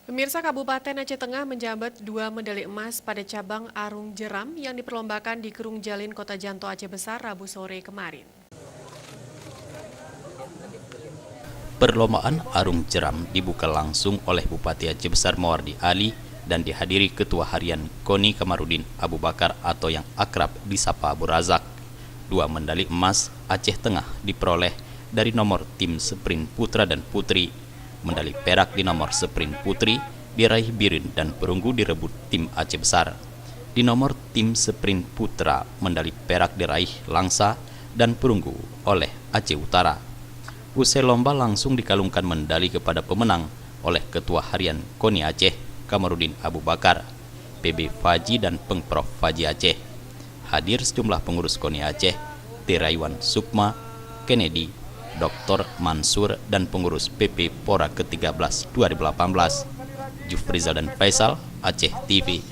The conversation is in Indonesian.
Pemirsa, Kabupaten Aceh Tengah menjabat 2 medali emas pada cabang arung jeram yang diperlombakan di Kerung Jalin, Kota Janto, Aceh Besar, Rabu sore kemarin. Perlombaan arung jeram dibuka langsung oleh Bupati Aceh Besar Mawardi Ali dan dihadiri Ketua Harian KONI Kamarudin Abu Bakar atau yang akrab disapa Abu Razak. 2 medali emas Aceh Tengah diperoleh dari nomor tim sprint putra dan putri. Medali perak di nomor sprint putri diraih Birin dan perunggu direbut tim Aceh Besar. Di nomor tim sprint putra, medali perak diraih Langsa dan perunggu oleh Aceh Utara. Usai lomba langsung dikalungkan medali kepada pemenang oleh Ketua Harian KONI Aceh Kamarudin Abu Bakar, PB Faji dan Pengprov Faji Aceh. Hadir sejumlah pengurus KONI Aceh, Teraiwan Sukma, Kennedy, Dr. Mansur dan pengurus PP Pora ke-13 2018. Jufrizal dan Faisal, Aceh TV.